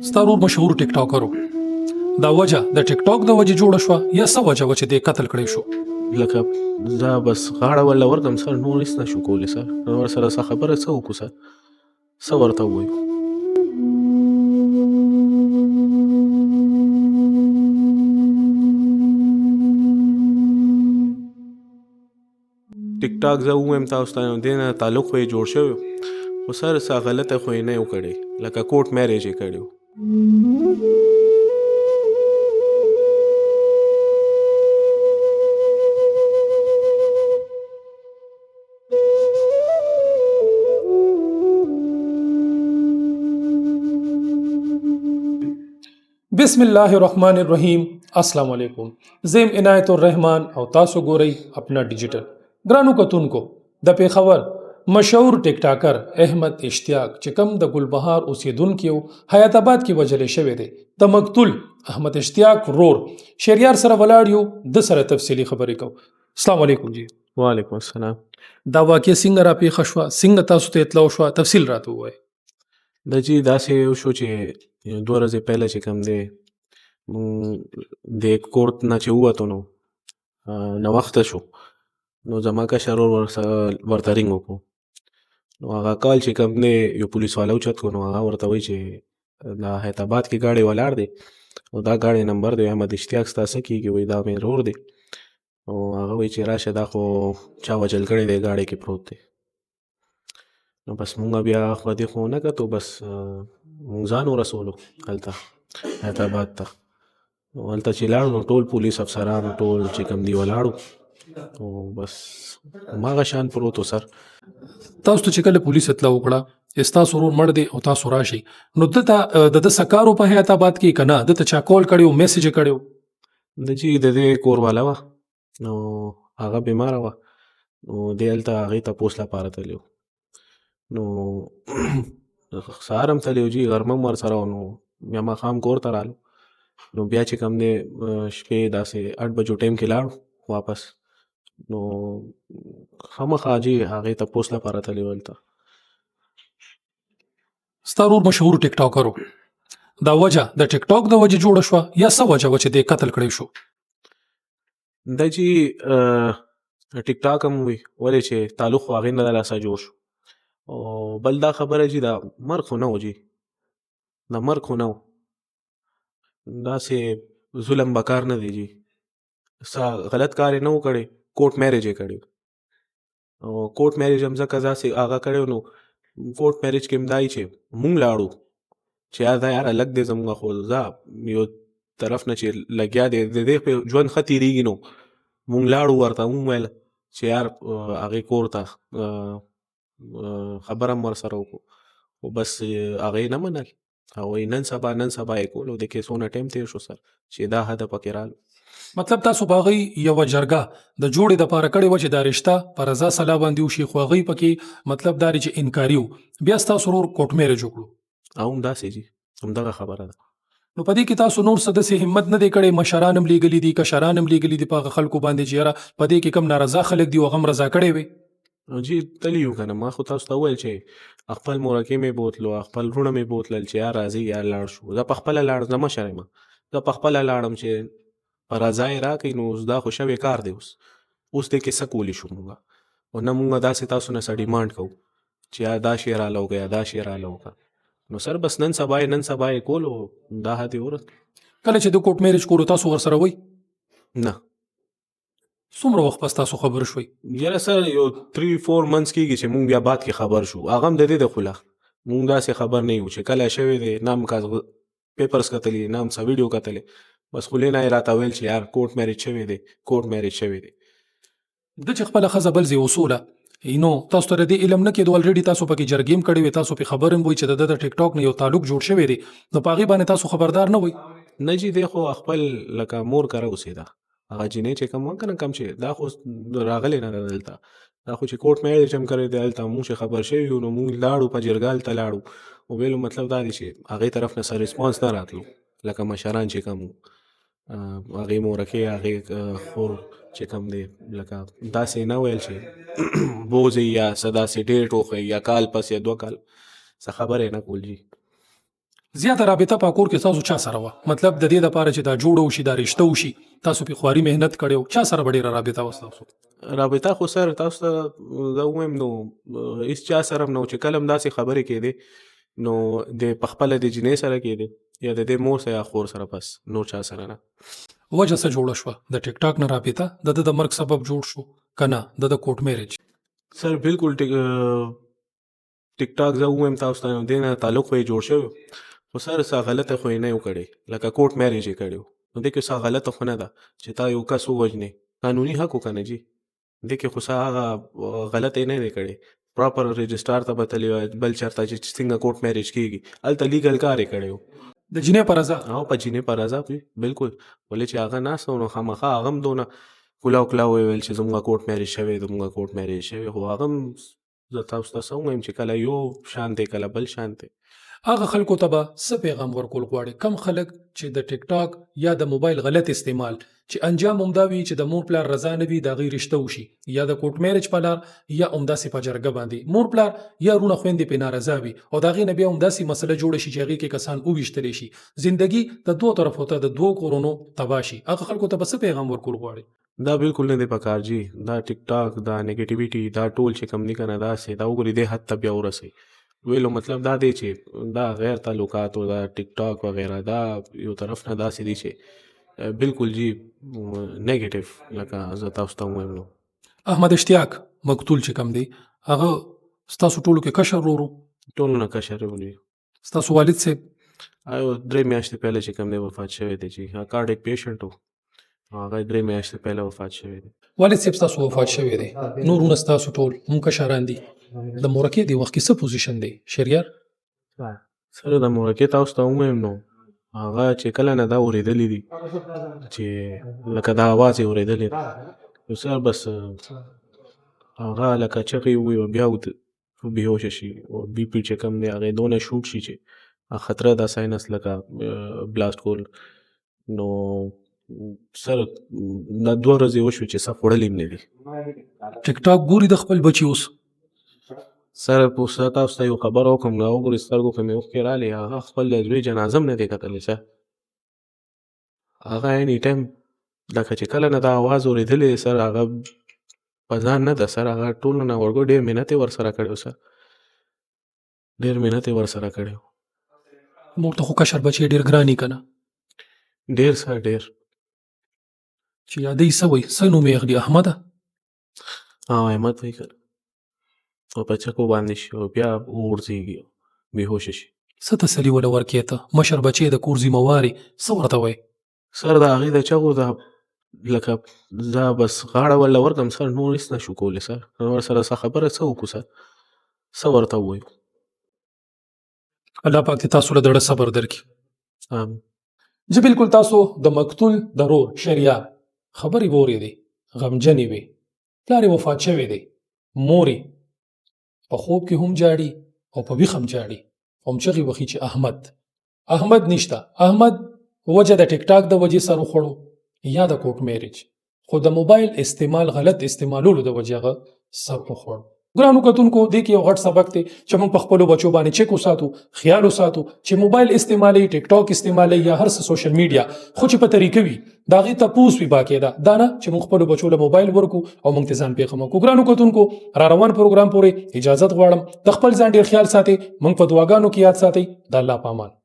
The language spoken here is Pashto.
ستا ورور مشهور ټیک ټاکر و. دا وجه د ټیک ټاک د وجې جوړه شوه یا څه وجه وه چې دې قتل کړی شو؟ لکه دا بس غاړه ولا ورکم سر، نور هېڅ نشو کولی سر. ورسره څه خبره څه وکړو سر، څه ورته ووایو؟ ټیک ټاک زه ووایم تاسو ته، دې نه تعلق خو یې جوړ شوی و، خو سر څه غلطه خو یې نه یو کړی، لکه کوټ میریج یې کړی و. بسم الله الرحمن الرحیم. السلام علیکم. زیم عنایت الرحمن او تاسو ګورئ اپنا ډیجیټل. ګرانو کتونکو، د پیښور مشهور ټیک ټاکر احمد اشتیاق چې کوم د ګلبهار اوسیدونکی و، حیات آباد کې وژلی شوی دی. د مقتول احمد اشتیاق رور شهریار سره ولاړ یو، د سره تفصیلي خبرې کوو. السلام علیکم جی. وعلیکم السلام. دا واقع څنګه را پیښه شوه؟ څنګه تاسو ته اطلاع شوه؟ تفصیل راته ووایئ. دا جی داسې وشو چې 2 ورځې پهله چې کوم دی د کورت نه چې ووتو نو ناوخته شو، نو زما کشر ورور ورته رینګ وکړو. نو هغه کال چې کوم دی یو پولیس والا اوچت کړو، نو هغه ورته وایي چې دا حیات آباد کې ګاډی ولاړ دی او دا ګاډی نمبر دی احمد اشتیاق ستا څه کېږي؟ وایي دا مې ورور دی. او هغه وایي چې راشه دا خو چا وژل کړی دی، ګاډی کې پروت دی. نو بس مونږ بیا خو دې خو نه کتو، بس مونږ ځان ورسولو هلته حیات آباد ته. نو هلته چې لاړو نو ټول پولیس افسران ټول چې کوم دی ولاړو، او بس هماغه شان پروت و سر. تاسو ته چې کله پولیس اطلاع وکړه ستاسو ورور مړ دی او تاسو راشئ، نو دته د سکارو په حیات آباد کې که نه دته چا کال کړی و، میسج یې کړی و؟ د چې د دې کور والا وه، نو هغه بیماره وه، نو دی هلته هغې تپوس لپاره تللی و. نو سهار هم تللی و جي، غرمه هم ورسره و. نو بیا ماښام کور ته رالو، نو بیا چې کوم دی شپې داسې 8 بجو ټایم کې لاړو واپس. نو خامخا جي هغې تپوس لپاره تللی و هلته. ستا ورور مشهور ټیک ټاکر و. دا وجه د ټیک ټاک د وجې جوړه شوه یا څه وجه وه چې دې قتل کړی شو؟ دا جي ټیک ټاک هم وي، ولې چې تعلق خو هغې نه د لاسه جوړ شو. او بل دا خبره جي دا مرګ خو نه و جي، دا مرګ خو نه و، داسې ظلم به کار نه دی جي، څه غلط کار یې نه و کړی، کوټ میریج یې کړی. او کوټ میریج هم ځکه داسې هغه کړی نو کوټ میریج کې هم دا چې مونږ لاړو چې دا یاره لږ دی زمونږ خو ځه یو طرف نه چې لګیا دی د دې په ژوند ښه تېرېږي، نو مونږ لاړو ورته وویل چې یار هغې کور ته خبره هم ورسره وکړو، خو بس هغې نه منل. هغوی نن سبا یې کول، او د کې څونه ټایم تېر شو سر چې دا حده پکې رالو. مطلب تاسو په هغې یوه جرګه د جوړې دپاره کړې وه چې دا رشته په رضا سلا باندې وشي، خو هغوی پکې مطلب دا دی چې انکاري و، بیا ستاسو ورور کوټ میریج وکړو. او هم داسې جي، همدغه خبره ده. نو په دې کې تاسو نور څه داسې همت نه دی کړی؟ مشران هم لیږلي دي، کشران هم لیږلي دي په هغه خلکو باندې چې یاره په دې کې کم نارضا خلک دي، هغه هم رضا کړی وي؟ جی تللی یو که نه، ما خو تاسو ته وویل چې خپل مورکې مې بوتلو، خپل وروڼه مې بوتلل چې یا راځئ یا لاړ شو. زه په خپله لاړم، زه مشر یم، زه په خپله لاړم چې په رضا یې راکړئ. نو اوس دا خو شوی کار دی، اوس دې کې څه کولی شو مونږ؟ او نه مونږ داسې تاسو نه څه ډیمانډ کوو چې یا دا شی راله وکړه یا دا شی راله وکړه. نو سر بس نن سبا یې کولو، دا حد یې ورسېد. کله چې د کوټ میریج کولو تاسو ورسره وئ؟ نه. څومره وخت پس تاسو خبر شوئ؟ یاره سر یو 3-4 منث کېږي چې مونږ بیا بعد کې خبر شو. هغه هم د دې د خوله مونږ داسې خبر نه یو چې کله شوی دی، نه هم پیپرز کتلي، نه هم څه ویډیو کتلې، بس خولې نه یې راته ویل چې یار کوټ میریج شوی دی، کوټ میریج شوی دی. ده چې خپله ښځه بل ځای وصوله، نو تاسو ته د دې علم نه کېدو؟ الریډي تاسو پکې جرګې هم کړې وې، تاسو پې خبر هم وئ چې د ده د ټیک ټاک نه یو تعلق جوړ شوی دی، نو په هغې باندې تاسو خبردار نه وئ؟ نه جي دی خو خپل لکه مور کره اوسېده، هغه جینۍ چې کوم وه که نه کم چې دا خو راغلی نه ده دلته، دا خو چې کوټ میریج هم کړی دی هلته مونږ چې خبر شوي یو، نو مونږ لاړو په جرګه هلته لاړو. او ویلو مطلب دا دی چې هغې طرف نه څه ریسپانس نه راتلو، لکه مشران چې کوم هغې مورکې هغې خور چې کوم دی لکه داسې نه ویل چې بوځئ یا څه داسې ډیټ وښیئ یا کال پس یا 2 کال څه خبره یې نه کول جي. زیاته رابطه په کور کې تاسو چا سره وه؟ مطلب د دې دپاره چې دا جوړه وشي دا رشته وشي تاسو پې خواري محنت کړی و چا سره به ډېره رابطه وه ستاسو؟ رابطه خو سر تاسو ته زه ووایم نو هېڅ چا سره هم نه و چې کله هم داسې خبرې کېدې نو د پخپله د جینۍ سره کېدې یا د دې مور سره یا خور سره بس نور چا سره نه. وجه څه جوړه شوه د ټیک ټاک نه رابطه د ده د مرګ سبب جوړ شو که نه د کوټ میرج؟ سر بالکل ټیک ټاک زه ووایم تاسو ته دې نه تعلق خو یې جوړ شوی خو سر څه غلطه خو یې نه یو کړی لکه کوټ میرج یې کړی و نو دې کې څه غلطه خو نه ده چې تا یو کس ووژنې قانوني حق و که نه جي دې کې خو څه هغه غلطه یې نه دی کړی پراپر رجسټار ته به تللی وای بل چېرته چې څنګه کوټ میرج کېږي هلته لیګل کار یې کړی و د جینۍ په رضا؟ او په جینۍ په رضا بالکل ولې چې هغه ناسته و نو خامخا هغه هم دونه کلاو کلاو ویل چې زموږ کوټ میرج شوی زموږ کوټ میرج شوی خو هغه هم زه تاسو ته څه ووایم چې کله یو شان دی کله بل شان دی. هغه خلکو ته به څه پیغام ورکول غواړي کم خلک چې د ټیک ټاک یا د موبایل غلط استعمال چې انجام همدا وي چې د مور پلار رضا نه وي د هغې رشته وشي یا د کوټ میرج په لار یا همداسې په جرګه باندې مور پلار یا رونه خویندې پې نارضا وي او د هغې نه بیا همداسې مسله جوړه شي چې هغې کې کسان وویشتلی شي زندګي د دوو طرفو ته د دوو کورونو تباه شي هغه خلکو ته به څه پیغام ورکول غواړي؟ دا بالکل نه دی پکار جي دا ټیک ټاک دا نیګیټیویټي دا ټول چې کم دي که نه داسې دا وګورئ دې حد ته بیا ورسوي ویلو مطلب دا دی چې دا غیر تعلقات او دا ټیک ټاک وغیره دا یو طرف نه داسې دي چې بالکل جي نیګیټیو لکه زه تاسو ته ووایم نو. احمد اشتیاق مقتول چې کم دی هغه ستاسو ټولو کې کشر ورور و؟ ټولو نه کشر ولي. ستاسو والد صاحب؟ 3 میاشتې پهله چې کم دی وفات شوی دی چې کارډیک پیشنټ و هغه 3 میاشتې پهله وفات شوی دی. والد صاحب ستاسو وفات شوی دی نورونه ستاسو ټول هم کشران دي د مورکې دی وخت کې څه پوزیشن دی شریار؟ سره د مورکې تاسو ته ووایم نو هغه چې کله نه دا اورېدلي دي چې لکه دا اواز یې اورېدلی دی نو سر بس هغه لکه چغې ووایي او بیا بېهوشه شي او بي پي چې کوم دی هغې دونه شوټ شي چې خطره ده ساینس لکه بلاست کول نو سر دا 2 ورځې وشوې چې څه خوړلي هم نه دي. ټیک ټاک ګوري د خپل بچي اوس؟ سر اوس تاسو ته یو خبره وکړم دا وګورئ سترګو کې مې اوښکې رالې هغه خپل د زوی جنازه هم نه دی کتلی څه هغه اني ټایم لکه چې کله نه دا اواز اورېدلی دی سر هغه په ځان نه ده سر هغه ټولو نه ورګو ډېر محنت یې ورسره کړی و سر ډېر محنت یې ورسره کړی و. مور ته خو کشر بچی ډېر ګران یي که نه؟ ډېر سر ډېر. چې یادوي څه وایي څه نوم یې اخلي احمده؟ احمد وایي که او په چکو باندې شي او بیا وغورځېږي بېهوشه شي. څه تسلي وله ورکې ته مشر بچی د کور ذمهواري څه ورته وایي؟ سر د هغې د چغو دا لکه زه بس غاړه ورله ورکړم سر نور هېڅ نه شو کولی سر ورسره څه خبره څه وکړو سر څه ورته ووایو. الله پاک دې تاسو له زړه صبر درکړي. آمین. زه بالکل تاسو د مقتول د رور شریعه خبرې واورېدې غمجنې وې پلار یې وفات شوی دی مور یې په خوب کې هم جاړي او په ویښ هم جاړي او هم چغې وهي چې احمد نشته احمد وجه د ټیک ټاک د وجې سر وخوړو یا د کوټ میرج خو د موبایل استعمال غلط استعمالولو د وجې هغه سر وخوړ. ګرانو کتونکو دې کې یو غټ سبق دی چې موږ په خپلو بچو باندې چیک وساتو خیال وساتو چې موبایل استعمالوي ټیک ټاک استعمالوي یا هر څه سوشل میډیا خو چې په طریقه وي د هغې تپوس وي باقاعده دا نه چې موږ خپلو بچو له موبایل ورکو او موږ ته ځان پیغام وکړو. ګرانو کتونکو را روان پروګرام پورې اجازت غواړم د خپل ځان ډېر خیال ساتئ موږ په دعاګانو کې یاد ساتئ د الله په امان.